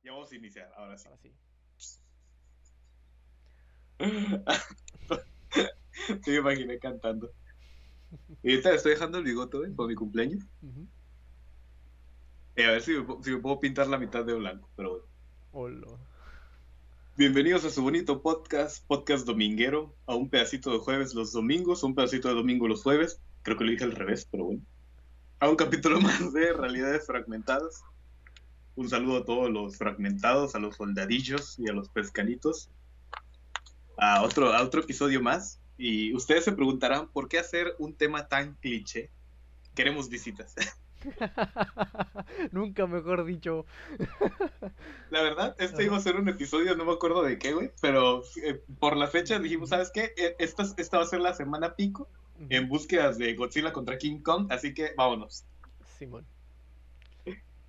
Ya vamos a iniciar, ahora sí. Ahora sí. Sí, me imaginé cantando. Y ahorita estoy dejando el bigote, güey, por mi cumpleaños. Ujú. A ver si me puedo pintar la mitad de blanco, pero bueno. Hola. Bienvenidos a su bonito podcast dominguero, a un pedacito de jueves los domingos, un pedacito de domingo los jueves. Creo que lo dije al revés, pero bueno. A un capítulo más de Realidades Fragmentadas. Un saludo a todos los fragmentados, a los soldadillos y a los pescanitos. A otro episodio más. Y ustedes se preguntarán, ¿por qué hacer un tema tan cliché? Queremos visitas. Nunca mejor dicho. La verdad, este iba Ajá. a ser un episodio, no me acuerdo de qué, güey, pero por la fecha dijimos, Ujú, ¿sabes qué? Esta va a ser la semana pico ujú. en búsquedas de Godzilla contra King Kong, así que vámonos. Simón.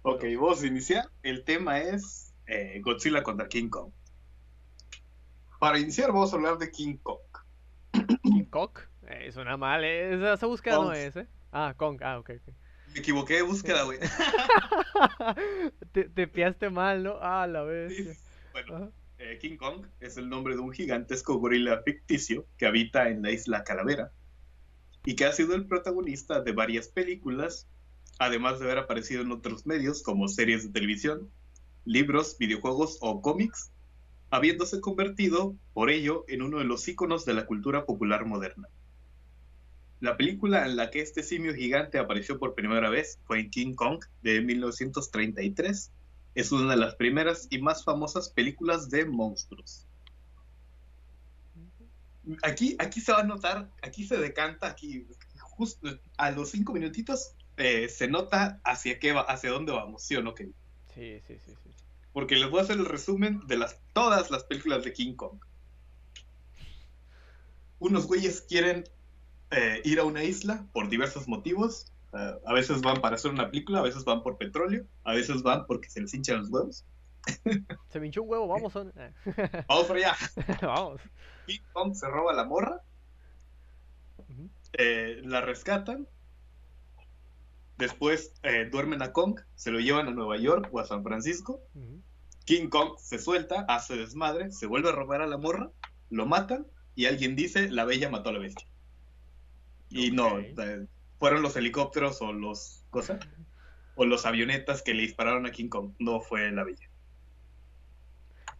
Ok, Vámonos. vamos a iniciar. El tema es Godzilla contra King Kong. Para iniciar, vamos a hablar de King Kong. King Kong. Suena mal, ¿eh? Esa búsqueda no Kong, es, ¿eh? Ah, Kong. Ah, ok, ok. me equivoqué de búsqueda, güey. Te piaste mal, ¿no? Ah, la Sí, bestia. bueno, Ajá. King Kong es el nombre de un gigantesco gorila ficticio que habita en la isla Calavera y que ha sido el protagonista de varias películas, además de haber aparecido en otros medios como series de televisión, libros, videojuegos o cómics, habiéndose convertido, por ello, en uno de los íconos de la cultura popular moderna. La película en la que este simio gigante apareció por primera vez fue en King Kong de 1933. Es una de las primeras y más famosas películas de monstruos. Aquí se va a notar, aquí se decanta, aquí justo a los 5 minutitos se nota hacia qué va, hacia dónde vamos, ¿sí o no, Kevin? Sí, sí, sí, sí. Porque les voy a hacer el resumen de todas las películas de King Kong. Unos güeyes quieren ir a una isla por diversos motivos. A veces van para hacer una película, a veces van por petróleo, a veces van porque se les hinchan los huevos. Se me hinchó un huevo, vamos, son. Vamos para allá. Vamos. King Kong se roba la morra, Ujú, la rescatan, después duermen a Kong, se lo llevan a Nueva York o a San Francisco. ujú. King Kong se suelta, hace desmadre, se vuelve a robar a la morra, lo matan y alguien dice, la bella mató a la bestia. Y Ok. no, fueron los helicópteros o o los avionetas que le dispararon a King Kong, no fue la bella.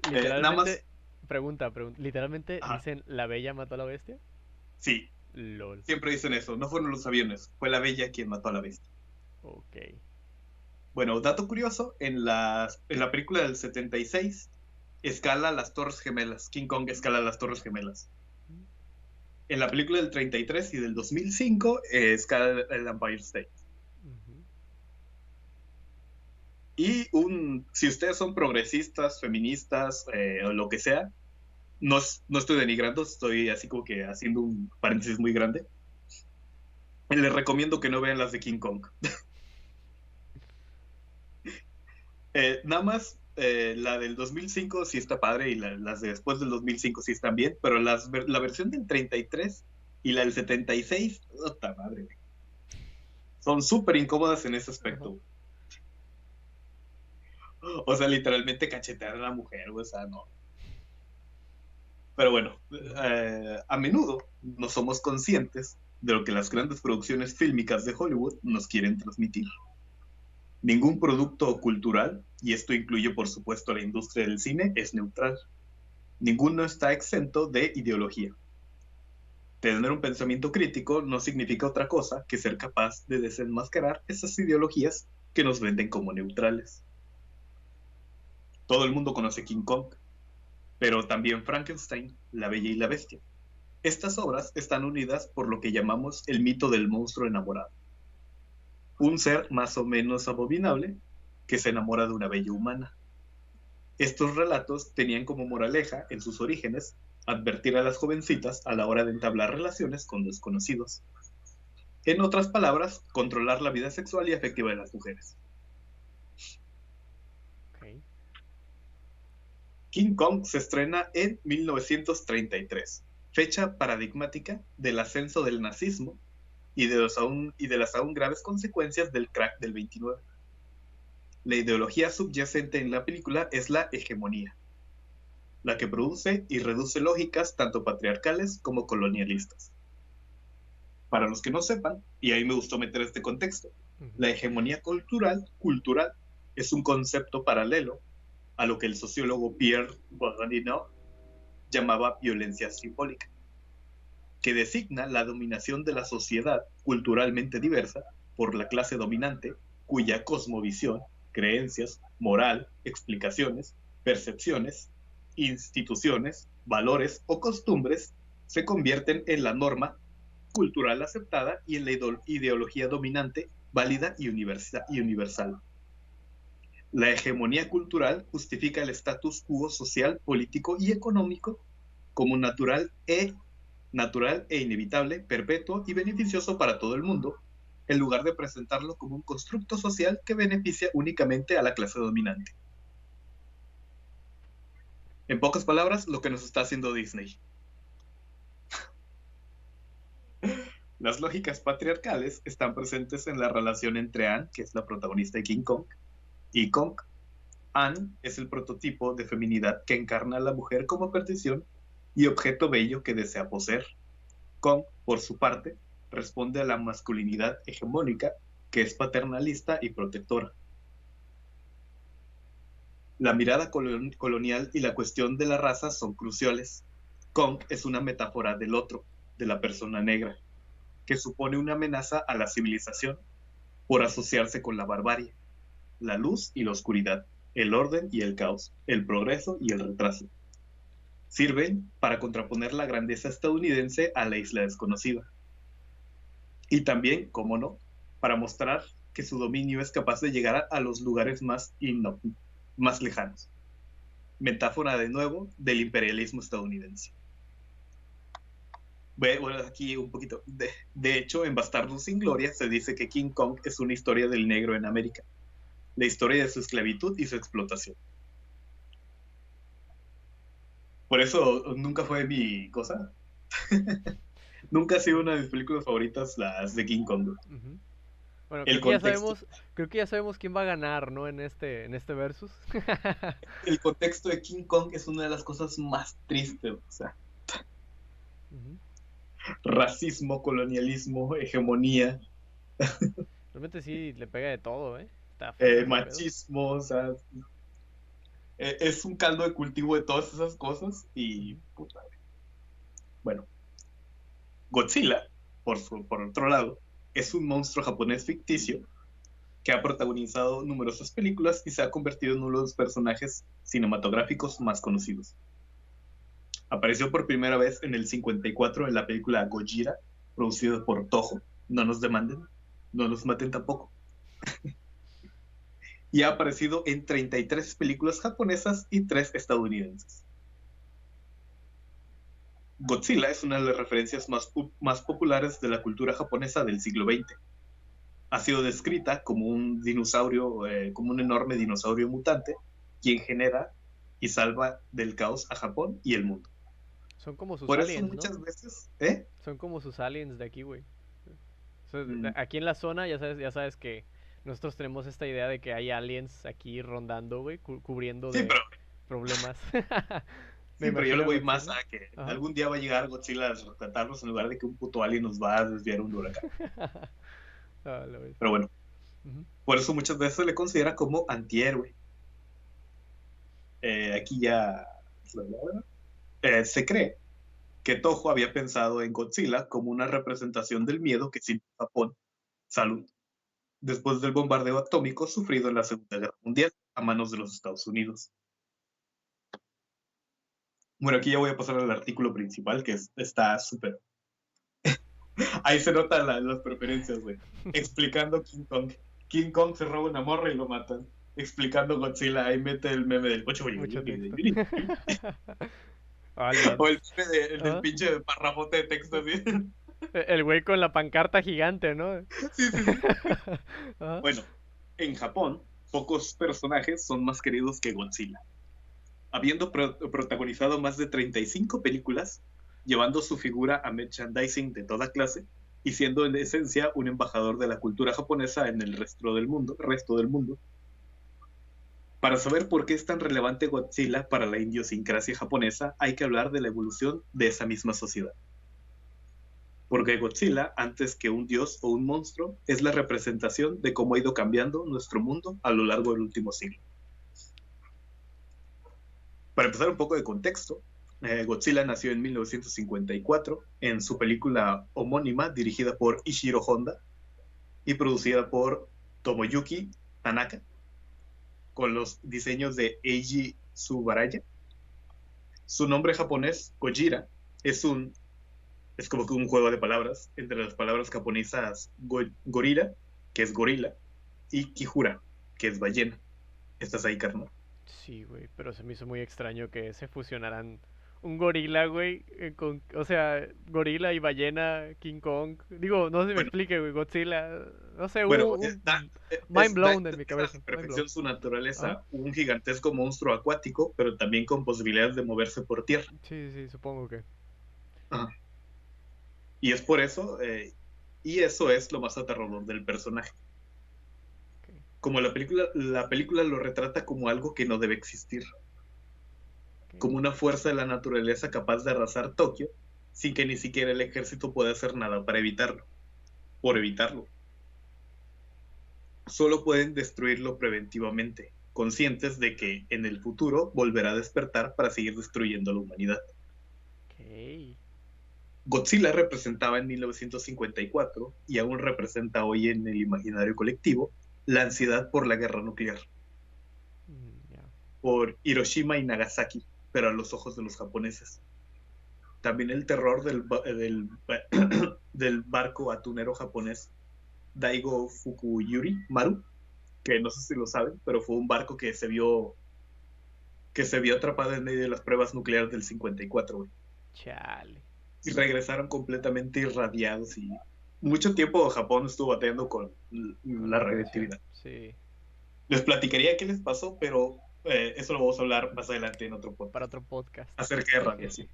Nada Literalmente, más, literalmente ajá, dicen la bella mató a la bestia. sí, LOL. siempre dicen eso, no fueron los aviones, fue la bella quien mató a la bestia. Ok. Bueno, dato curioso, en la película del 76 escala las Torres Gemelas, King Kong escala las Torres Gemelas. En la película del 33 y del 2005 escala el Empire State. Ujú. Si ustedes son progresistas, feministas o lo que sea, no estoy denigrando, estoy así como que haciendo un paréntesis muy grande. Les recomiendo que no vean las de King Kong. Nada más la del 2005 sí está padre y las de después del 2005 sí están bien, pero la versión del 33 y la del 76, ¡puta madre! Son súper incómodas en ese Ajá. aspecto. O sea, literalmente cachetear a la mujer, o sea, no. Pero bueno, Ujú. a menudo no somos conscientes de lo que las grandes producciones fílmicas de Hollywood nos quieren transmitir. Ningún producto cultural, y esto incluye por supuesto la industria del cine, es neutral. Ninguno está exento de ideología. Tener un pensamiento crítico no significa otra cosa que ser capaz de desenmascarar esas ideologías que nos venden como neutrales. Todo el mundo conoce King Kong, pero también Frankenstein, La Bella y la Bestia. Estas obras están unidas por lo que llamamos el mito del monstruo enamorado, un ser más o menos abominable que se enamora de una bella humana. Estos relatos tenían como moraleja, en sus orígenes, advertir a las jovencitas a la hora de entablar relaciones con desconocidos. En otras palabras, controlar la vida sexual y afectiva de las mujeres. Ok. King Kong se estrena en 1933, fecha paradigmática del ascenso del nazismo y de las aún graves consecuencias del crack del 29. La ideología subyacente en la película es la hegemonía, la que produce y reduce lógicas tanto patriarcales como colonialistas. Para los que no sepan, y ahí me gustó meter este contexto, la hegemonía cultural es un concepto paralelo a lo que el sociólogo Pierre Bourdieu llamaba violencia simbólica, que designa la dominación de la sociedad culturalmente diversa por la clase dominante, cuya cosmovisión, creencias, moral, explicaciones, percepciones, instituciones, valores o costumbres se convierten en la norma cultural aceptada y en la ideología dominante, válida y universal. La hegemonía cultural justifica el status quo social, político y económico como natural e inevitable, perpetuo y beneficioso para todo el mundo, en lugar de presentarlo como un constructo social que beneficia únicamente a la clase dominante. En pocas palabras, lo que nos está haciendo Disney. Las lógicas patriarcales están presentes en la relación entre Anne, que es la protagonista de King Kong, y Kong. Anne es el prototipo de feminidad que encarna a la mujer como perdición y objeto bello que desea poseer. Kong, por su parte, responde a la masculinidad hegemónica que es paternalista y protectora. La mirada colonial y la cuestión de la raza son cruciales. Kong es una metáfora del otro, de la persona negra, que supone una amenaza a la civilización por asociarse con la barbarie, la luz y la oscuridad, el orden y el caos, el progreso y el retraso. Sirven para contraponer la grandeza estadounidense a la isla desconocida. Y también, cómo no, para mostrar que su dominio es capaz de llegar a los lugares más lejanos. Metáfora de nuevo del imperialismo estadounidense. Bueno, aquí un poquito. De hecho, en Bastardos sin Gloria se dice que King Kong es una historia del negro en América, la historia de su esclavitud y su explotación. Por eso nunca fue mi cosa. Nunca ha sido una de mis películas favoritas las de King Kong. Bueno, creo que ya sabemos quién va a ganar, ¿no? En este versus. El contexto de King Kong es una de las cosas más tristes, o sea. Racismo, colonialismo, hegemonía. Realmente sí le pega de todo, ¿eh? Machismo, o sea, es un caldo de cultivo de todas esas cosas y puta. Bueno, Godzilla, por otro lado, es un monstruo japonés ficticio que ha protagonizado numerosas películas y se ha convertido en uno de los personajes cinematográficos más conocidos. Apareció por primera vez en el 54 en la película Gojira, producida por Toho. No nos demanden, no nos maten tampoco. Y ha aparecido en 33 películas japonesas y 3 estadounidenses. Godzilla es una de las referencias más populares de la cultura japonesa del siglo XX. Ha sido descrita como un dinosaurio, como un enorme dinosaurio mutante, quien genera y salva del caos a Japón y el mundo. Son como sus Por aliens, eso muchas ¿no? veces, Son como sus aliens de aquí, güey. Aquí en la zona ya sabes que nosotros tenemos esta idea de que hay aliens aquí rondando, güey, cubriendo de problemas. Pero yo le voy más a que algún día va a llegar Godzilla a rescatarnos en lugar de que un puto alien nos va a desviar un huracán. Pero bueno, por eso muchas veces se le considera como antihéroe. Aquí ya se cree que Toho había pensado en Godzilla como una representación del miedo que sintió Japón, después del bombardeo atómico sufrido en la Segunda Guerra Mundial a manos de los Estados Unidos. Bueno, aquí ya voy a pasar al artículo principal, que está súper... Ahí se notan las preferencias, güey. Explicando King Kong. King Kong se roba una morra y lo matan. Explicando Godzilla, ahí mete el meme del coche. O el meme del pinche parrafote de texto así. El güey con la pancarta gigante, ¿no? Sí. Bueno, en Japón, pocos personajes son más queridos que Godzilla. Habiendo protagonizado más de 35 películas, llevando su figura a merchandising de toda clase y siendo en esencia un embajador de la cultura japonesa en el resto del mundo, Para saber por qué es tan relevante Godzilla para la idiosincrasia japonesa, hay que hablar de la evolución de esa misma sociedad. Porque Godzilla, antes que un dios o un monstruo, es la representación de cómo ha ido cambiando nuestro mundo a lo largo del último siglo. Para empezar un poco de contexto, Godzilla nació en 1954 en su película homónima dirigida por Ishiro Honda y producida por Tomoyuki Tanaka, con los diseños de Eiji Tsubaraya. Su nombre japonés, Gojira, es como que un juego de palabras entre las palabras japonesas gorila, que es gorila, y Kijura, que es ballena. ¿Estás ahí, carnal? Sí, güey, pero se me hizo muy extraño que se fusionaran un gorila, güey, o sea, gorila y ballena, King Kong. Digo, no sé si me explique, güey, Godzilla. No sé, bueno, mind blown en mi cabeza. A perfección su naturaleza, un gigantesco monstruo acuático, pero también con posibilidades de moverse por tierra. Sí, supongo que. Ajá. Y es por eso, y eso es lo más aterrador del personaje. Okay. Como la película lo retrata como algo que no debe existir. Okay. Como una fuerza de la naturaleza capaz de arrasar Tokio, sin que ni siquiera el ejército pueda hacer nada para evitarlo. Por evitarlo. Solo pueden destruirlo preventivamente, conscientes de que en el futuro volverá a despertar para seguir destruyendo a la humanidad. Okay. Godzilla representaba en 1954 y aún representa hoy en el imaginario colectivo la ansiedad por la guerra nuclear. Yeah. Por Hiroshima y Nagasaki, pero a los ojos de los japoneses. También el terror del barco atunero japonés Daigo Fukuyuri Maru, que no sé si lo saben, pero fue un barco que se vio atrapado en medio de las pruebas nucleares del 54, güey. Chale. Y regresaron completamente irradiados y mucho tiempo Japón estuvo batallando con la radioactividad. Sí. Les platicaría qué les pasó, pero eso lo vamos a hablar más adelante en otro podcast. Para otro podcast. Acerca de radiación.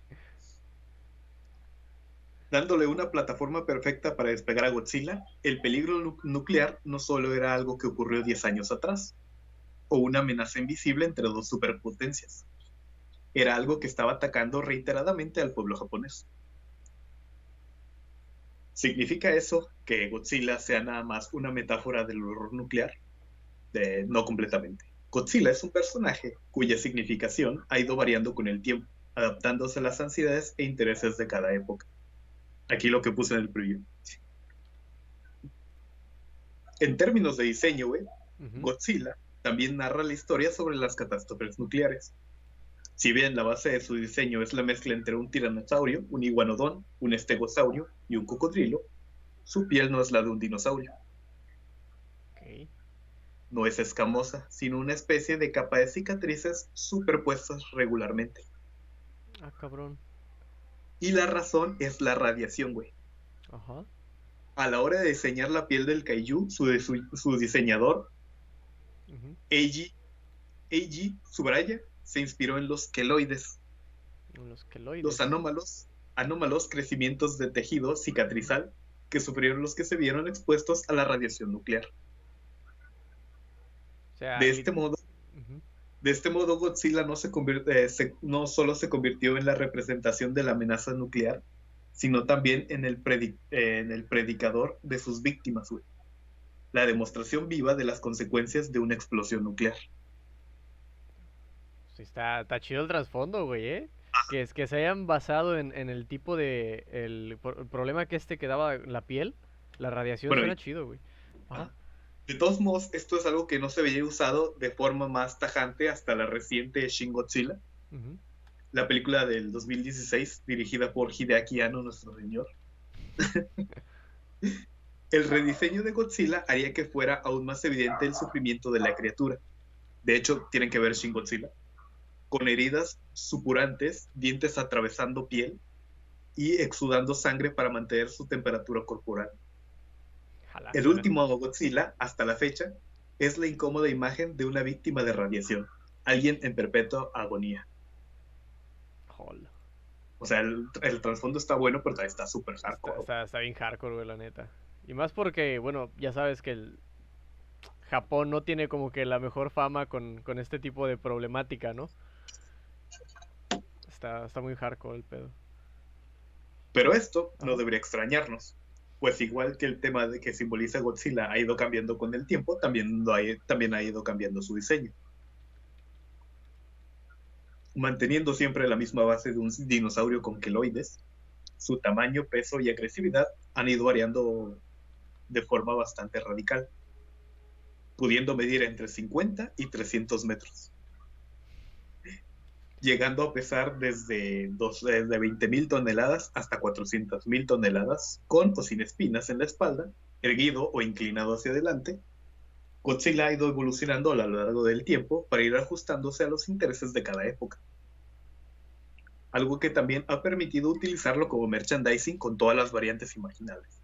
Dándole una plataforma perfecta para despegar a Godzilla, el peligro nuclear no solo era algo que ocurrió 10 años atrás, o una amenaza invisible entre dos superpotencias. Era algo que estaba atacando reiteradamente al pueblo japonés. ¿Significa eso que Godzilla sea nada más una metáfora del horror nuclear? No completamente. Godzilla es un personaje cuya significación ha ido variando con el tiempo, adaptándose a las ansiedades e intereses de cada época. Aquí lo que puse en el preview. En términos de diseño, Godzilla también narra la historia sobre las catástrofes nucleares. Si bien la base de su diseño es la mezcla entre un tiranosaurio, un iguanodón, un estegosaurio y un cocodrilo, su piel no es la de un dinosaurio. Okay. No es escamosa, sino una especie de capa de cicatrices superpuestas regularmente. Ah, cabrón. Y la razón es la radiación, güey. Ajá. A la hora de diseñar la piel del kaiju, su diseñador, Eiji Tsubaraya, se inspiró en los queloides. Los anómalos crecimientos de tejido cicatrizal que sufrieron los que se vieron expuestos a la radiación nuclear. O sea, de este modo, Godzilla no solo se convirtió en la representación de la amenaza nuclear, sino también en el predicador de sus víctimas, güey. La demostración viva de las consecuencias de una explosión nuclear. Sí, está chido el trasfondo, güey, ¿eh? Que se hayan basado en el tipo de... El problema que daba la piel, la radiación, suena chido, güey. Ajá. De todos modos, esto es algo que no se veía usado de forma más tajante hasta la reciente Shin Godzilla, la película del 2016, dirigida por Hideaki Anno, nuestro señor. El rediseño de Godzilla haría que fuera aún más evidente el sufrimiento de la criatura. De hecho, tienen que ver Shin Godzilla. Con heridas supurantes, dientes atravesando piel y exudando sangre para mantener su temperatura corporal. El último Godzilla, hasta la fecha, es la incómoda imagen de una víctima de radiación, alguien en perpetua agonía. Hola. O sea, el trasfondo está bueno, pero está súper hardcore. Está bien hardcore, güey, la neta. Y más porque, bueno, ya sabes que Japón no tiene como que la mejor fama con este tipo de problemática, ¿no? Está muy hardcore el pedo. Pero esto no debería extrañarnos, pues igual que el tema de que simboliza Godzilla ha ido cambiando con el tiempo, también ha ido cambiando su diseño. Manteniendo siempre la misma base de un dinosaurio con queloides, su tamaño, peso y agresividad han ido variando de forma bastante radical, pudiendo medir entre 50 y 300 metros, llegando a pesar desde 20.000 toneladas hasta 400.000 toneladas, con o sin espinas en la espalda, erguido o inclinado hacia adelante. Godzilla ha ido evolucionando a lo largo del tiempo para ir ajustándose a los intereses de cada época. Algo que también ha permitido utilizarlo como merchandising con todas las variantes imaginables,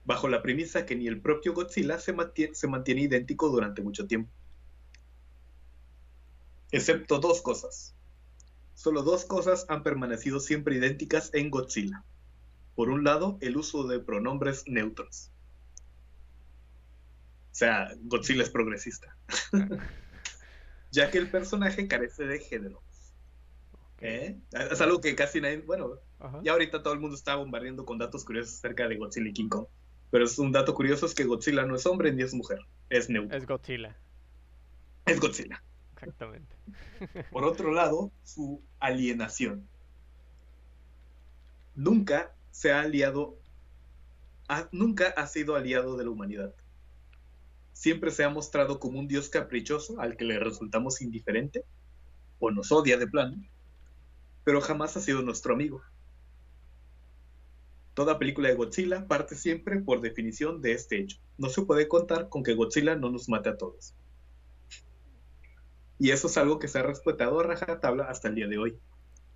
bajo la premisa que ni el propio Godzilla se mantiene idéntico durante mucho tiempo. Excepto dos cosas. Solo dos cosas han permanecido siempre idénticas en Godzilla. Por un lado, el uso de pronombres neutros. O sea, Godzilla es progresista. Ya que el personaje carece de género. Es algo que casi nadie... Bueno, ya ahorita todo el mundo está bombardeando con datos curiosos acerca de Godzilla y King Kong. Pero es un dato curioso es que Godzilla no es hombre ni es mujer. Es neutro. Es Godzilla. Es Godzilla. Exactamente. Por otro lado, su alienación. Nunca ha sido aliado de la humanidad. Siempre se ha mostrado como un dios caprichoso al que le resultamos indiferente o nos odia de plano, pero jamás ha sido nuestro amigo. Toda película de Godzilla parte siempre por definición de este hecho. No se puede contar con que Godzilla no nos mate a todos. Y eso es algo que se ha respetado a rajatabla hasta el día de hoy.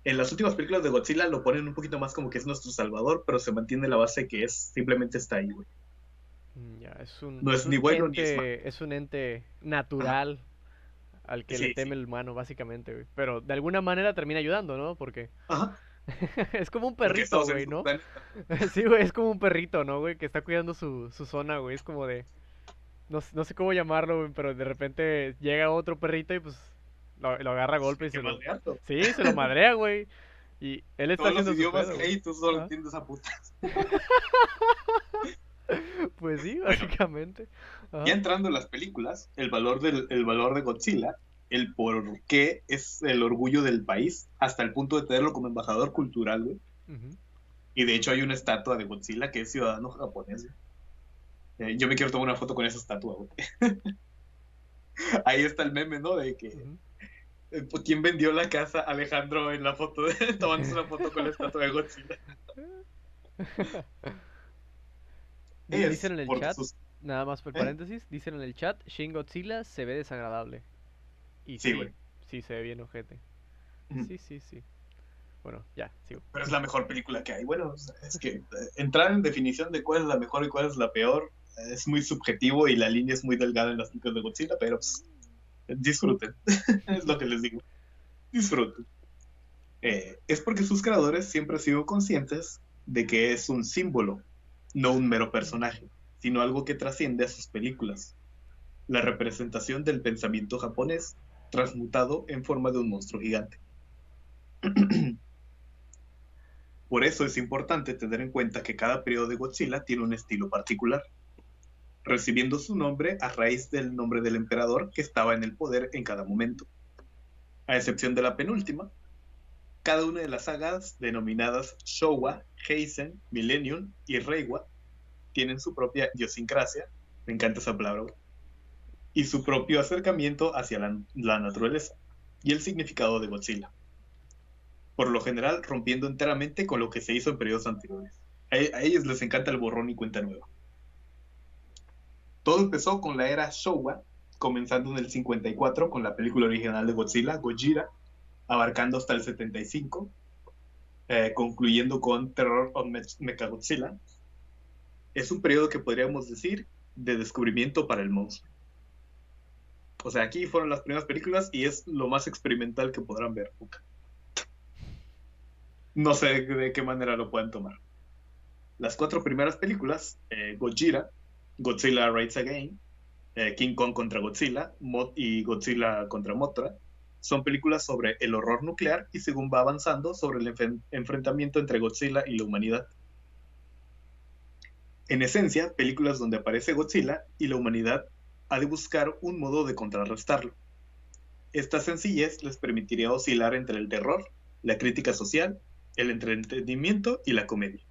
En las últimas películas de Godzilla lo ponen un poquito más como que es nuestro salvador, pero se mantiene la base que simplemente está ahí, güey. Ya, no es ni bueno ni es malo. Es un ente natural al que le teme el humano, básicamente, güey. Pero de alguna manera termina ayudando, ¿no? Porque... es como un perrito, güey, ¿no? Sí, güey, es como un perrito, ¿no, güey? Que está cuidando su zona, güey. Es como de... No sé cómo llamarlo, güey, pero de repente llega otro perrito y pues lo agarra a golpe y se lo... Sí, se lo madrea, güey. Y él está haciendo su pedo, que hay, tú solo entiendes a putas. Pues sí, básicamente. Ya entrando en las películas, el valor de Godzilla, el por qué es el orgullo del país, hasta el punto de tenerlo como embajador cultural, güey. Y de hecho hay una estatua de Godzilla que es ciudadano japonés, güey. Yo me quiero tomar una foto con esa estatua, güey. Ahí está el meme, ¿no? De que ¿quién vendió la casa? Alejandro en la foto, tomándose una foto con la estatua de Godzilla. Dicen en el chat, nada más por paréntesis, dicen en el chat, Shin Godzilla se ve desagradable. Y sí, güey. Sí, se ve bien ojete. Sí. Bueno, ya, sigo. Pero es la mejor película que hay. Bueno, es que entrar en definición de cuál es la mejor y cuál es la peor es muy subjetivo y la línea es muy delgada en las películas de Godzilla, pero pues, disfruten. Es lo que les digo. Disfruten. Es porque sus creadores siempre han sido conscientes de que es un símbolo, no un mero personaje, sino algo que trasciende a sus películas. La representación del pensamiento japonés transmutado en forma de un monstruo gigante. Por eso es importante tener en cuenta que cada periodo de Godzilla tiene un estilo particular, recibiendo su nombre a raíz del nombre del emperador que estaba en el poder en cada momento. A excepción de la penúltima, cada una de las sagas denominadas Showa, Heisen, Millennium y Reiwa tienen su propia idiosincrasia, me encanta esa palabra, y su propio acercamiento hacia la naturaleza y el significado de Godzilla. Por lo general rompiendo enteramente con lo que se hizo en periodos anteriores. A ellos les encanta el borrón y cuenta nueva. Todo empezó con la era Showa, comenzando en el 54 con la película original de Godzilla, Gojira, abarcando hasta el 75, concluyendo con Terror of Mechagodzilla. Es un periodo que podríamos decir de descubrimiento para el monstruo. O sea, aquí fueron las primeras películas y es lo más experimental que podrán ver nunca. No sé de qué manera lo pueden tomar. Las 4 primeras películas, Gojira, Godzilla Rides Again, King Kong contra Godzilla y Godzilla contra Mothra, son películas sobre el horror nuclear y según va avanzando sobre el enfrentamiento entre Godzilla y la humanidad. En esencia, películas donde aparece Godzilla y la humanidad ha de buscar un modo de contrarrestarlo. Esta sencillez les permitiría oscilar entre el terror, la crítica social, el entretenimiento y la comedia.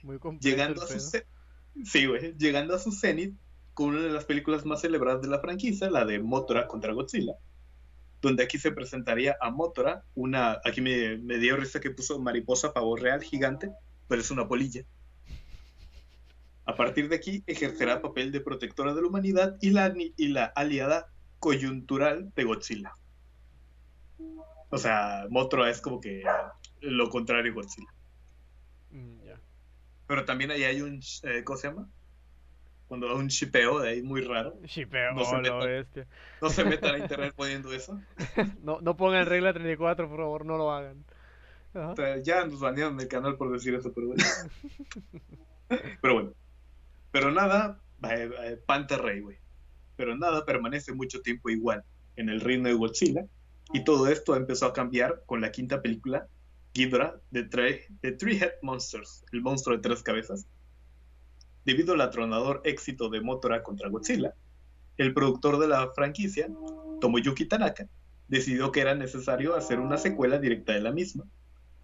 Muy complejo. Llegando a su cenit con una de las películas más celebradas de la franquicia, la de Mothra contra Godzilla, donde aquí se presentaría a Mothra, aquí me dio risa que puso mariposa pavo real gigante, pero es una polilla. A partir de aquí ejercerá papel de protectora de la humanidad y la aliada coyuntural de Godzilla. O sea, Mothra es como que lo contrario a Godzilla. Ya. Pero también ahí hay un, ¿cómo se llama? Cuando hay un shipeo de ahí muy raro. Shipeo, no se metan a internet poniendo eso. no pongan regla 34, por favor, no lo hagan. O sea, ya nos banearon del canal por decir eso, pero bueno. Pero bueno. Pero nada, Panterrey, güey. Pero nada permanece mucho tiempo igual en el reino de Godzilla. Y todo esto empezó a cambiar con la quinta película, Ghidorah, The Three-Head Monsters, el monstruo de tres cabezas. Debido al atronador éxito de Mothra contra Godzilla, el productor de la franquicia, Tomoyuki Tanaka, decidió que era necesario hacer una secuela directa de la misma,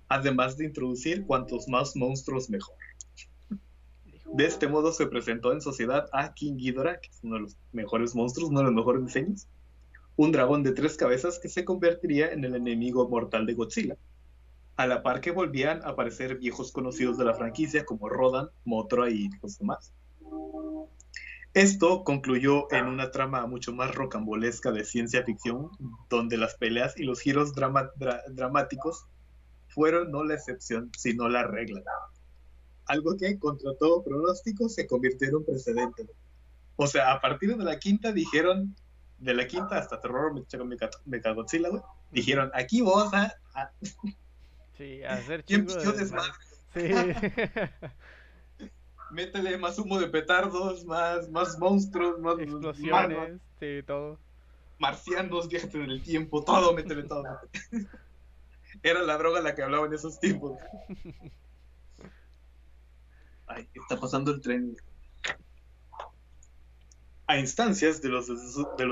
además de introducir cuantos más monstruos mejor. De este modo se presentó en sociedad a King Ghidorah, que es uno de los mejores monstruos, uno de los mejores diseños, un dragón de tres cabezas que se convertiría en el enemigo mortal de Godzilla, a la par que volvían a aparecer viejos conocidos de la franquicia como Rodan, Mothra y los demás. Esto concluyó en una trama mucho más rocambolesca de ciencia ficción, donde las peleas y los giros dramáticos fueron no la excepción, sino la regla. Algo que, contra todo pronóstico, se convirtió en un precedente. O sea, a partir de la quinta dijeron, de la quinta hasta Terror Mechagodzilla, güey, dijeron, aquí vos sí, a hacer chingo de desmadre. Sí. Métele más humo de petardos, más monstruos, más explosiones, sí, todo. Marcianos, viajes en el tiempo, todo, métele todo. Era la droga la que hablaba en esos tiempos. Ay, está pasando el tren. A instancias de los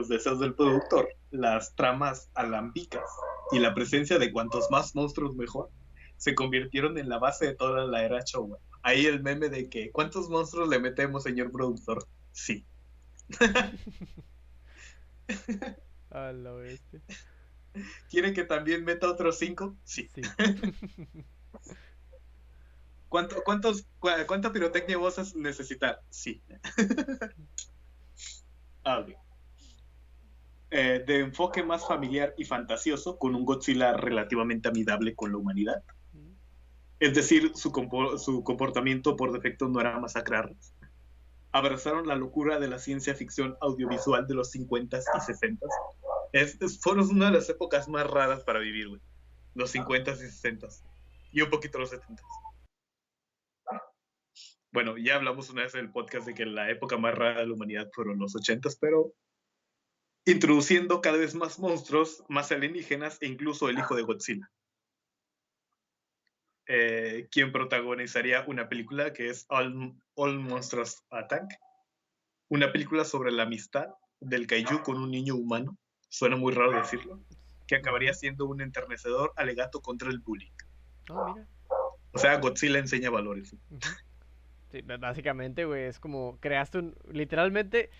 deseos del productor, las tramas alambicas y la presencia de cuantos más monstruos mejor se convirtieron en la base de toda la era Showa. Ahí el meme de que ¿cuántos monstruos le metemos, señor productor? Sí. A la bestia. ¿Quiere que también meta otros 5? Sí. ¿Cuánta pirotecnia vos vas a necesitar? Sí. Okay. De enfoque más familiar y fantasioso, con un Godzilla relativamente amigable con la humanidad. Es decir, su comportamiento por defecto no era masacrarlos. Abrazaron la locura de la ciencia ficción audiovisual de los 50s y 60s. Fueron una de las épocas más raras para vivir, güey. Los 50s y 60s. Y un poquito los 70s. Bueno, ya hablamos una vez en el podcast de que la época más rara de la humanidad fueron los 80s, pero introduciendo cada vez más monstruos, más alienígenas e incluso el hijo de Godzilla. Quien protagonizaría una película que es All Monsters Attack, una película sobre la amistad del kaiju con un niño humano, suena muy raro decirlo, que acabaría siendo un enternecedor alegato contra el bullying. Mira. O sea, Godzilla enseña valores. Sí, básicamente, güey, es como creaste literalmente,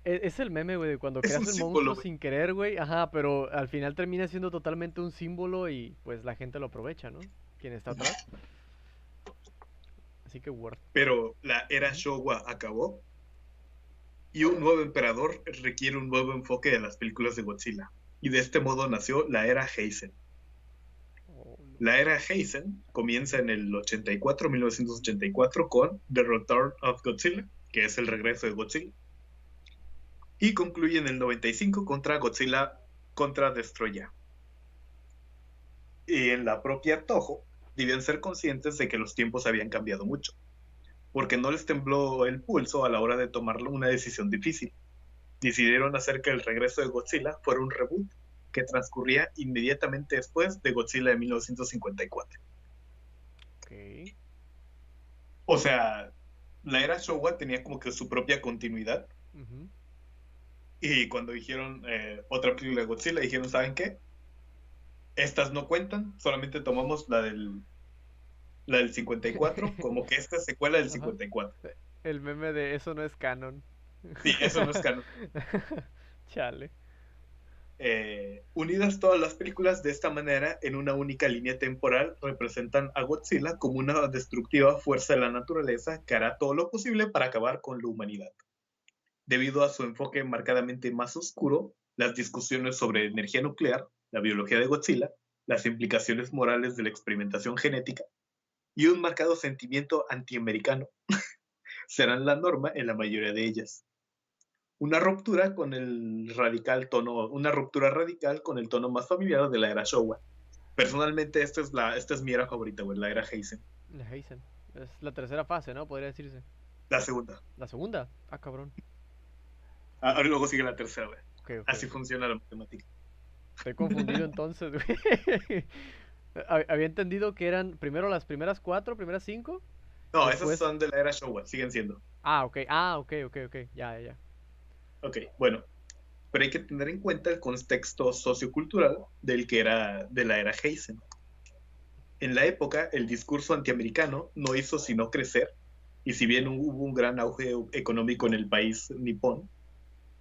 es el meme, güey, de cuando creas un monstruo sin querer, güey, ajá, pero al final termina siendo totalmente un símbolo y pues la gente lo aprovecha, ¿no? Quien está atrás. Así que Word. Pero la era Showa acabó y un nuevo emperador requiere un nuevo enfoque de las películas de Godzilla. Y de este modo nació la era Heisei. La era Heisei comienza en el 1984 con The Return of Godzilla, que es el regreso de Godzilla, y concluye en el 95 contra Godzilla contra Destroya. Y en la propia Toho debían ser conscientes de que los tiempos habían cambiado mucho. porque no les tembló el pulso a la hora de tomar una decisión difícil. Decidieron hacer que el regreso de Godzilla fuera un reboot que transcurría inmediatamente después de Godzilla de 1954. Okay. O sea, la era Showa tenía como que su propia continuidad. Uh-huh. Y cuando dijeron otra película de Godzilla, dijeron, ¿saben qué? Estas no cuentan, solamente tomamos la del 54, como que esta secuela del 54. El meme de eso no es canon. Sí, eso no es canon. Chale. Unidas todas las películas de esta manera en una única línea temporal, representan a Godzilla como una destructiva fuerza de la naturaleza que hará todo lo posible para acabar con la humanidad. Debido a su enfoque marcadamente más oscuro, las discusiones sobre energía nuclear, la biología de Godzilla, las implicaciones morales de la experimentación genética y un marcado sentimiento antiamericano serán la norma en la mayoría de ellas. Una ruptura radical con el tono más familiar de la era Showa. Personalmente, esta es mi era favorita, güey, la era Heisen. La Heisen. Es la tercera fase, ¿no? Podría decirse. La segunda. ¿La segunda? Ah, cabrón. Ahora luego sigue la tercera, güey. Okay. Así funciona la matemática. Estoy confundido entonces, güey. Había entendido que eran primero las primeras 4, primeras 5. No, después... esas son de la era Showa, siguen siendo. Ok. Ya. Ok, bueno. Pero hay que tener en cuenta el contexto sociocultural de la era Heisen. En la época, el discurso antiamericano no hizo sino crecer, y si bien hubo un gran auge económico en el país nipón,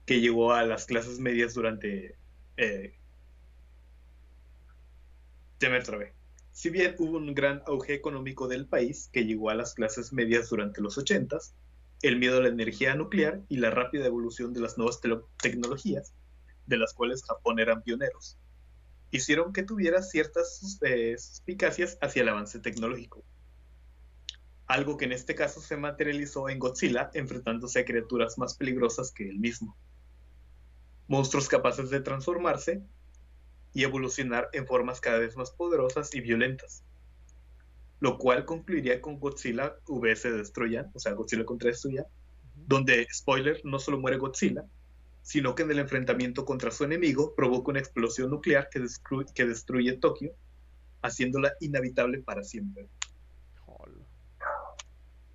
que llegó a las clases medias durante... ya me trabé. Si bien hubo un gran auge económico del país que llegó a las clases medias durante los 80s, el miedo a la energía nuclear y la rápida evolución de las nuevas tecnologías, de las cuales Japón eran pioneros, hicieron que tuviera ciertas suspicacias hacia el avance tecnológico. Algo que en este caso se materializó en Godzilla enfrentándose a criaturas más peligrosas que él mismo. Monstruos capaces de transformarse y evolucionar en formas cada vez más poderosas y violentas. Lo cual concluiría con Godzilla vs. Destroyan, o sea, Godzilla contra Destroyan, donde, spoiler, no solo muere Godzilla, sino que en el enfrentamiento contra su enemigo provoca una explosión nuclear que destruye Tokio, haciéndola inhabitable para siempre.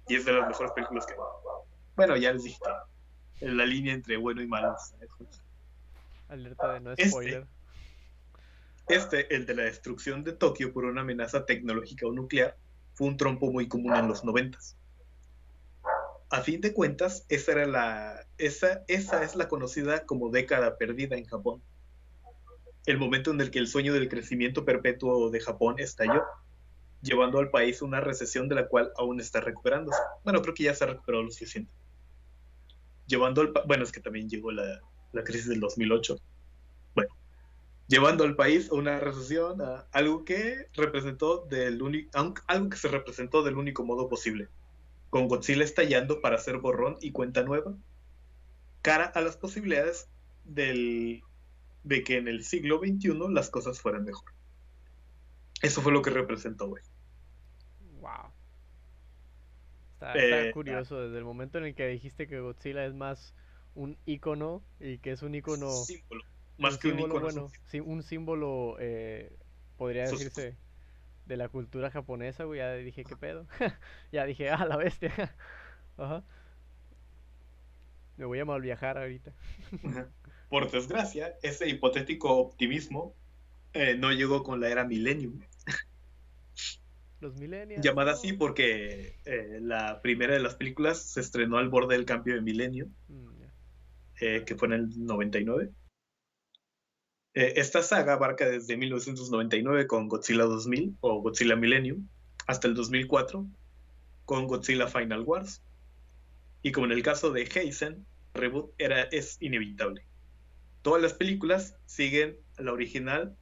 Y es de las mejores películas que... Bueno, ya les dije que la línea entre bueno y malo. Alerta de no spoiler. El de la destrucción de Tokio por una amenaza tecnológica o nuclear, fue un trompo muy común en los 90s. A fin de cuentas, esa es la conocida como década perdida en Japón. El momento en el que el sueño del crecimiento perpetuo de Japón estalló, llevando al país a una recesión de la cual aún está recuperándose. Bueno, creo que ya se ha recuperado lo suficiente. Bueno, es que también llegó la crisis del 2008. Bueno, llevando al país a una recesión, a algo que se representó del único modo posible, con Godzilla estallando para hacer borrón y cuenta nueva, cara a las posibilidades de que en el siglo XXI las cosas fueran mejor. Eso fue lo que representó, güey. Wow. Está curioso, desde el momento en el que dijiste que Godzilla es más un ícono, y que es un ícono... símbolo. Más que un ícono. Bueno, sí, un símbolo, podría decirse, de la cultura japonesa, güey. Ya dije, ¿qué pedo? Ya dije, la bestia. Ajá. Me voy a mal viajar ahorita. Por desgracia, ese hipotético optimismo no llegó con la era Millennium. Los millennials. Llamada así porque la primera de las películas se estrenó al borde del cambio de milenio, que fue en el 99. Esta saga abarca desde 1999 con Godzilla 2000 o Godzilla Millennium hasta el 2004 con Godzilla Final Wars. Y como en el caso de Heisen, el reboot es inevitable. Todas las películas siguen a la original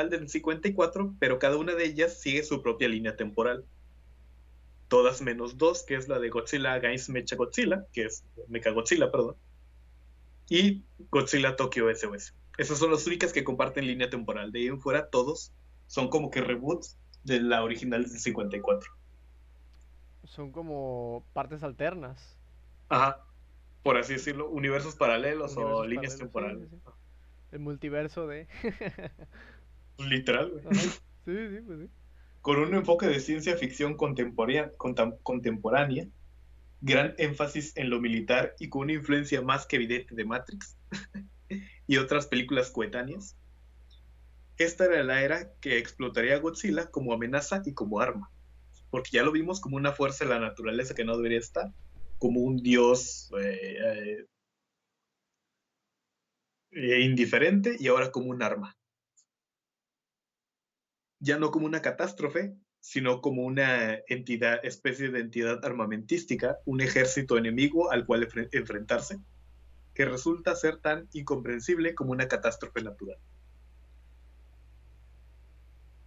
del 54, pero cada una de ellas sigue su propia línea temporal. Todas menos dos, que es la de Godzilla Against Mechagodzilla, que es Mechagodzilla, perdón, y Godzilla Tokyo SOS. Esas son las únicas que comparten línea temporal. De ahí en fuera, todos son como que reboots de la original del 54. Son como partes alternas. Ajá, por así decirlo, universos paralelos o Universos líneas paralelos, sí, temporales. sí, sí. El multiverso de... Literal, güey. Ajá. Sí, sí, pues sí. Con un enfoque de ciencia ficción contemporánea, gran énfasis en lo militar y con una influencia más que evidente de Matrix y otras películas coetáneas. Esta era la era que explotaría a Godzilla como amenaza y como arma, porque ya lo vimos como una fuerza de la naturaleza que no debería estar, como un dios indiferente y ahora como un arma. Ya no como una catástrofe, sino como una entidad, especie de entidad armamentística, un ejército enemigo al cual enfrentarse, que resulta ser tan incomprensible como una catástrofe natural.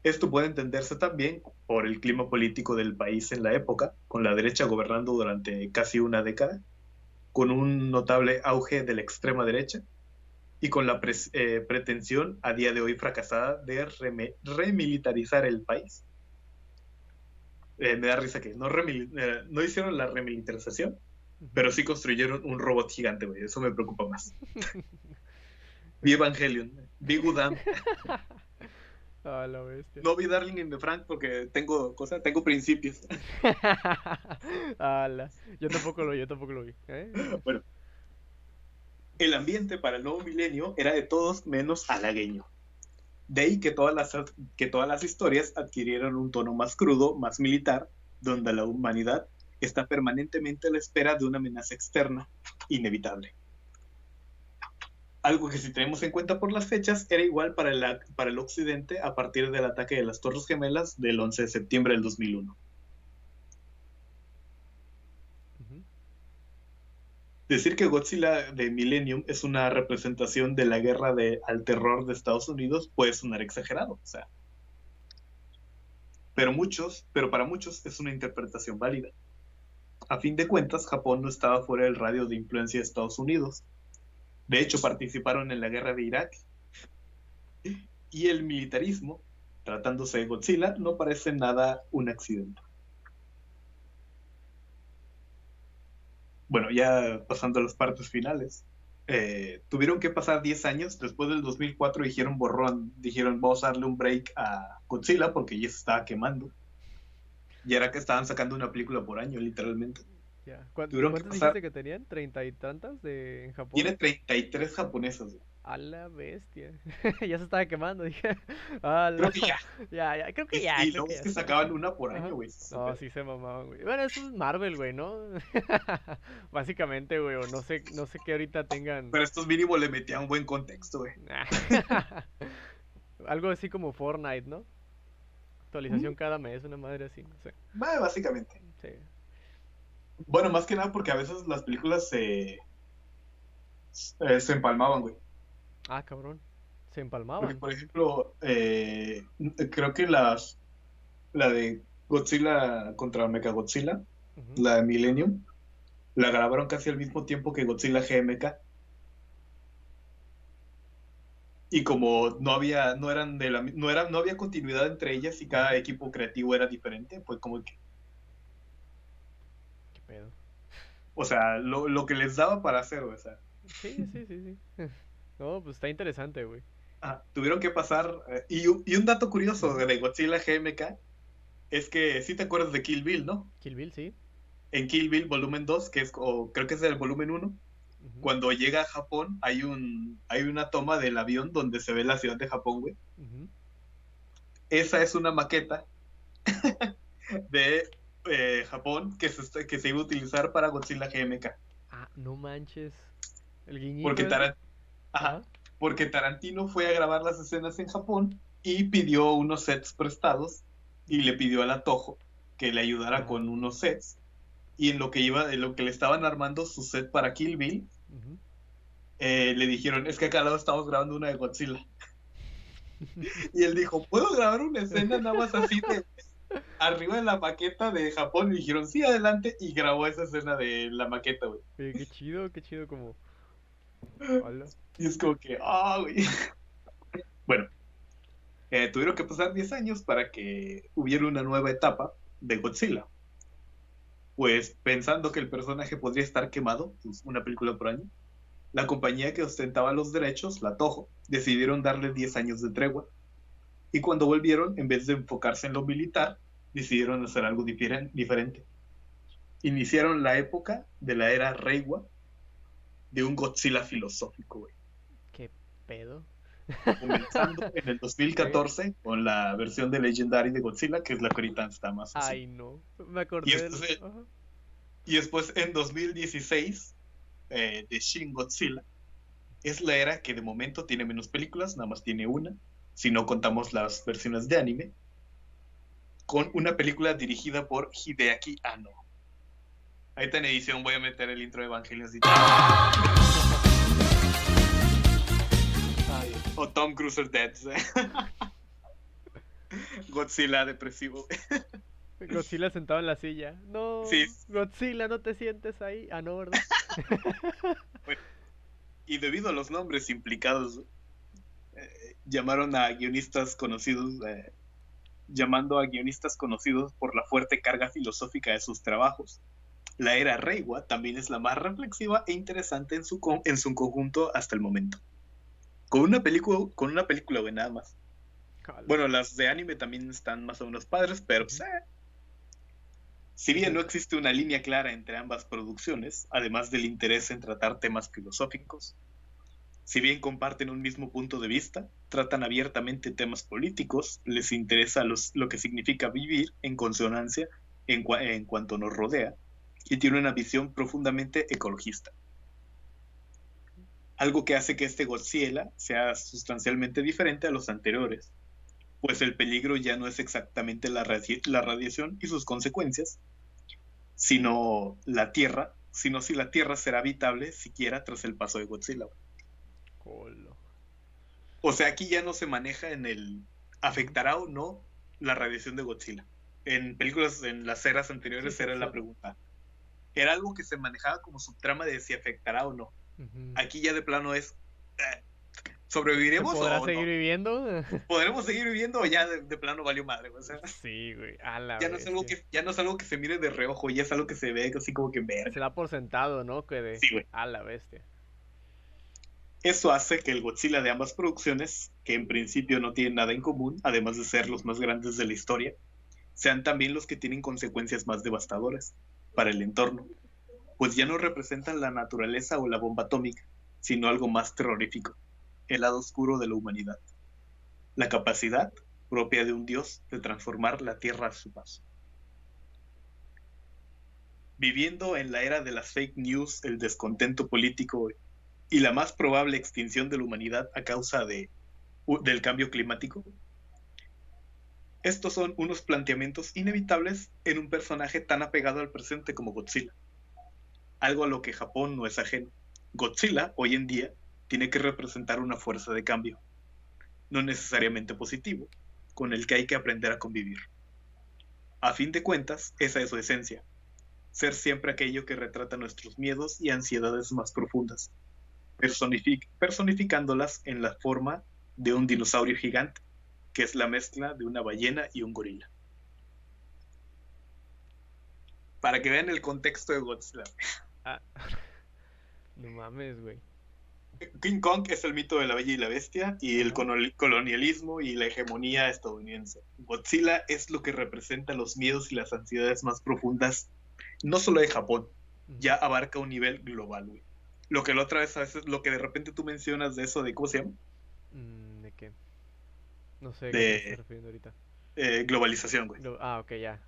Esto puede entenderse también por el clima político del país en la época, con la derecha gobernando durante casi una década, con un notable auge de la extrema derecha y con la pretensión a día de hoy fracasada de remilitarizar el país. Me da risa que no hicieron la remilitarización, pero sí construyeron un robot gigante, güey. Eso me preocupa más. Vi Evangelion, vi Gundam. Ah, la bestia. No vi Darling in the Franxx porque tengo principios. Ala. Yo tampoco lo vi. Bueno, el ambiente para el nuevo milenio era de todos menos halagueño. De ahí que todas las historias adquirieron un tono más crudo, más militar, donde la humanidad está permanentemente a la espera de una amenaza externa inevitable. Algo que si tenemos en cuenta por las fechas era igual para el occidente a partir del ataque de las Torres Gemelas del 11 de septiembre del 2001. Decir que Godzilla de Millennium es una representación de la guerra al terror de Estados Unidos puede sonar exagerado, o sea. Pero para muchos es una interpretación válida. A fin de cuentas, Japón no estaba fuera del radio de influencia de Estados Unidos. De hecho, participaron en la guerra de Irak. Y el militarismo, tratándose de Godzilla, no parece nada un accidente. Bueno, ya pasando a las partes finales. Tuvieron que pasar 10 años. Después del 2004 dijeron vamos a darle un break a Godzilla porque ya se estaba quemando. Y era que estaban sacando una película por año, literalmente. Yeah. ¿Cuántas dijiste que tenían? ¿30 y tantas en Japón? Tiene 33 japonesas. A la bestia. Ya se estaba quemando, dije. Creo que ya. Ya, creo que ya. Y luego es que sacaban una por año, güey. No, sí se mamaban, güey. Bueno, eso es Marvel, güey, ¿no? Básicamente, güey, o no sé qué ahorita tengan. Pero estos mínimo le metían un buen contexto, güey. Algo así como Fortnite, ¿no? Actualización cada mes, una madre así, no sé. Básicamente. Sí. Bueno, más que nada porque a veces las películas se empalmaban, güey. Ah, cabrón. Se empalmaban. Porque, por ejemplo, creo que la de Godzilla contra Mechagodzilla, la de Millennium, la grabaron casi al mismo tiempo que Godzilla GMK. Y como no había continuidad entre ellas y cada equipo creativo era diferente, pues como que... ¿Qué pedo? O sea, lo que les daba para hacer, o sea. Sí. No, pues está interesante, güey. Tuvieron que pasar... y un dato curioso de Godzilla GMK es que sí te acuerdas de Kill Bill, ¿no? Kill Bill, sí. En Kill Bill volumen 2, creo que es el volumen 1, cuando llega a Japón hay una toma del avión donde se ve la ciudad de Japón, güey. Esa es una maqueta de Japón que se iba a utilizar para Godzilla GMK. Ah, no manches. El guiñito. Porque Tarantino fue a grabar las escenas en Japón y pidió unos sets prestados y le pidió a la Toho que le ayudara con unos sets. Y en lo que le estaban armando su set para Kill Bill, le dijeron, es que acá al lado estamos grabando una de Godzilla. Y él dijo, ¿puedo grabar una escena nada más así de arriba de la maqueta de Japón? Y dijeron, sí, adelante, y grabó esa escena de la maqueta, güey. Qué chido como... Hola. Y es como que, güey. Bueno, tuvieron que pasar 10 años para que hubiera una nueva etapa de Godzilla. Pues pensando que el personaje podría estar quemado, pues una película por año, la compañía que ostentaba los derechos, la Toho, decidieron darle 10 años de tregua. Y cuando volvieron, en vez de enfocarse en lo militar, decidieron hacer algo diferente. Iniciaron la época de la era Reiwa, de un Godzilla filosófico, güey. ¿Qué pedo? Comenzando en el 2014 con la versión de Legendary de Godzilla, que es la que ahorita está más así. Ay, no, me acordé y después en 2016 de Shin Godzilla, es la era que de momento tiene menos películas, nada más tiene una, si no contamos las versiones de anime, con una película dirigida por Hideaki Anno. Ahorita en edición voy a meter el intro de Evangelion. O Tom Cruiser Dead. Godzilla depresivo. Godzilla sentado en la silla. No, sí. Godzilla, no te sientes ahí. Ah, no, ¿verdad? Bueno, y debido a los nombres implicados, llamaron a guionistas conocidos, llamando a guionistas conocidos por la fuerte carga filosófica de sus trabajos. La era Reiwa también es la más reflexiva e interesante en su conjunto hasta el momento. Con una película, güey, nada más. Bueno, las de anime también están más o menos padres, pero si bien no existe una línea clara entre ambas producciones, además del interés en tratar temas filosóficos, si bien comparten un mismo punto de vista, tratan abiertamente temas políticos, les interesa lo que significa vivir en consonancia en cuanto nos rodea, y tiene una visión profundamente ecologista. Algo que hace que este Godzilla sea sustancialmente diferente a los anteriores, pues el peligro ya no es exactamente la radiación y sus consecuencias, sino si la Tierra será habitable siquiera tras el paso de Godzilla. O sea, aquí ya no se maneja en el afectará o no la radiación de Godzilla. En películas, en las eras anteriores era la pregunta. Era algo que se manejaba como subtrama de si afectará o no. Aquí ya de plano es ¿sobreviviremos o no? seguir viviendo? ¿Podremos seguir viviendo o ya de plano valió madre? O sea, sí, güey, a la ya no es algo que se mire de reojo, ya es algo que se ve así como que verga. Se da por sentado, ¿no? Sí, güey. A la bestia. Eso hace que el Godzilla de ambas producciones, que en principio no tienen nada en común, además de ser los más grandes de la historia, sean también los que tienen consecuencias más devastadoras para el entorno, pues ya no representan la naturaleza o la bomba atómica, sino algo más terrorífico, el lado oscuro de la humanidad, la capacidad propia de un dios de transformar la tierra a su paso. Viviendo en la era de las fake news, el descontento político y la más probable extinción de la humanidad a causa del cambio climático, estos son unos planteamientos inevitables en un personaje tan apegado al presente como Godzilla, algo a lo que Japón no es ajeno. Godzilla, hoy en día, tiene que representar una fuerza de cambio, no necesariamente positivo, con el que hay que aprender a convivir. A fin de cuentas, esa es su esencia, ser siempre aquello que retrata nuestros miedos y ansiedades más profundas, personificándolas en la forma de un dinosaurio gigante, que es la mezcla de una ballena y un gorila. Para que vean el contexto de Godzilla. No mames, güey. King Kong es el mito de la Bella y la Bestia y el colonialismo y la hegemonía estadounidense. Godzilla es lo que representa los miedos y las ansiedades más profundas, no solo de Japón, ya abarca un nivel global, güey. Lo que la otra vez a veces, lo que de repente tú mencionas de eso, de ¿cómo se llama? ¿De qué? No sé qué te estás refiriendo ahorita. Globalización, güey. Ok, ya.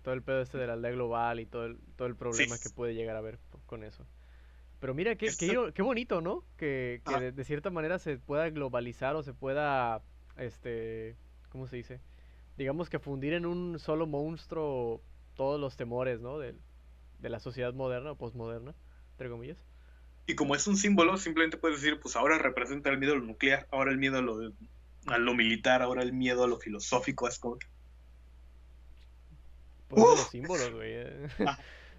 Todo el pedo este de la aldea global y todo el problema que puede llegar a haber con eso. Pero mira, qué bonito, ¿no? Que de cierta manera se pueda globalizar o se pueda, ¿cómo se dice? Digamos que fundir en un solo monstruo todos los temores, ¿no? De la sociedad moderna o postmoderna, entre comillas. Y como es un símbolo, simplemente puedes decir, pues ahora representa el miedo a lo nuclear, ahora el miedo a lo militar, ahora el miedo a lo filosófico, es como que... Pues los símbolos, güey.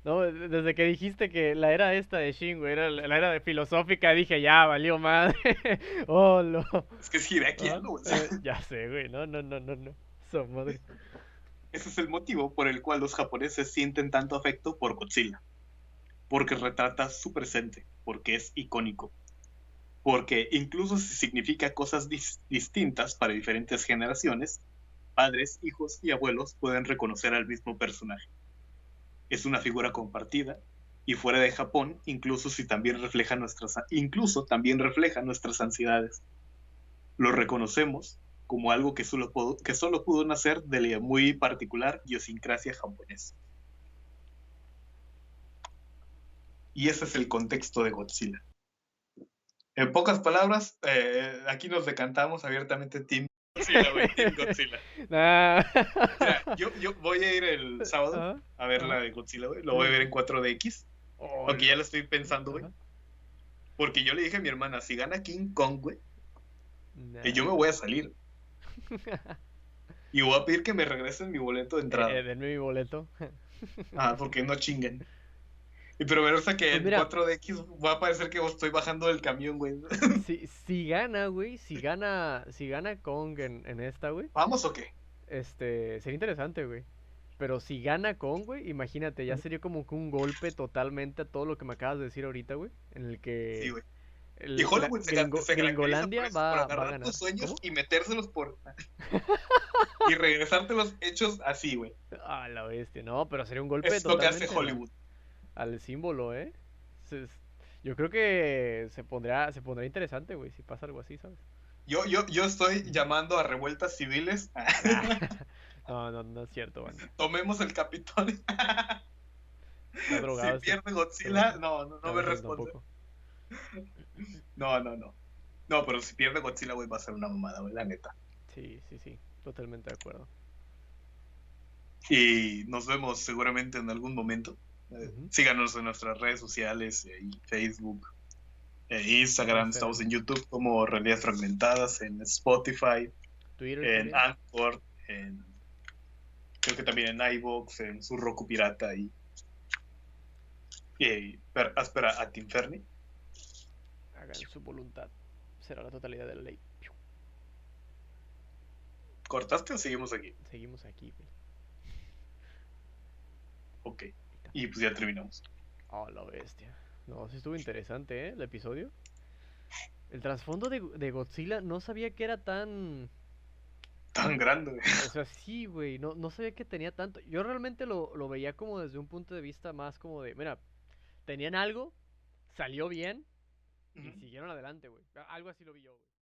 No, desde que dijiste que la era esta de Shin, güey, era la era de filosófica, dije, ya, valió madre. Oh, no. Es que es Hideaki, ¿no? Ya sé, güey, no. So madre. Ese es el motivo por el cual los japoneses sienten tanto afecto por Godzilla. Porque retrata su presente, porque es icónico, porque incluso si significa cosas distintas para diferentes generaciones, padres, hijos y abuelos pueden reconocer al mismo personaje. Es una figura compartida y fuera de Japón, incluso también refleja nuestras ansiedades. Lo reconocemos como algo que solo pudo nacer de la muy particular idiosincrasia japonesa. Y ese es el contexto de Godzilla. En pocas palabras, aquí nos decantamos abiertamente Team Godzilla, güey, Team Godzilla. Mira, yo voy a ir el sábado a ver la de Godzilla, güey. Lo voy a ver en 4DX. Aunque ya lo estoy pensando, güey. Porque yo le dije a mi hermana, si gana King Kong, güey, que yo me voy a salir. Y voy a pedir que me regresen mi boleto de entrada. Denme mi boleto. Porque no chinguen. Y pero verás que pues en 4DX va a parecer que estoy bajando del camión, güey. Si gana, güey, si gana Kong en esta, güey. ¿Vamos o qué? Sería interesante, güey. Pero si gana Kong, güey, imagínate, ya sería como que un golpe totalmente a todo lo que me acabas de decir ahorita, güey. En el que... Sí, güey. Y Hollywood se Gringolandia va a ganar. Tus sueños y metérselos por... y regresarte los hechos así, güey. Ah, la bestia. No, pero sería un golpe es lo que hace Hollywood. Al símbolo, ¿eh? Yo creo que se pondrá interesante, güey, si pasa algo así, ¿sabes? Yo estoy llamando a revueltas civiles. No es cierto, man. Tomemos el Capitolio. Si pierde Godzilla, no me responde. No. No, pero si pierde Godzilla, güey, va a ser una mamada, güey, la neta. Sí, totalmente de acuerdo. Y nos vemos seguramente en algún momento. Síganos en nuestras redes sociales, Facebook, Instagram, estamos en YouTube como Realidades Fragmentadas, en Spotify, Twitter, en Anchor, creo que también en iVoox, en su Roku Pirata y áspera ad inferni. Hagan su voluntad, será la totalidad de la ley. ¿Cortaste o seguimos aquí? Seguimos aquí, güey. Ok. Y pues ya terminamos. Oh, la bestia. No, sí estuvo interesante, ¿eh? El episodio. El trasfondo de Godzilla no sabía que era tan grande, güey. O sea, sí, güey. No sabía que tenía tanto. Yo realmente lo veía como desde un punto de vista más como de, mira, tenían algo, salió bien y siguieron adelante, güey. Algo así lo vi yo, güey.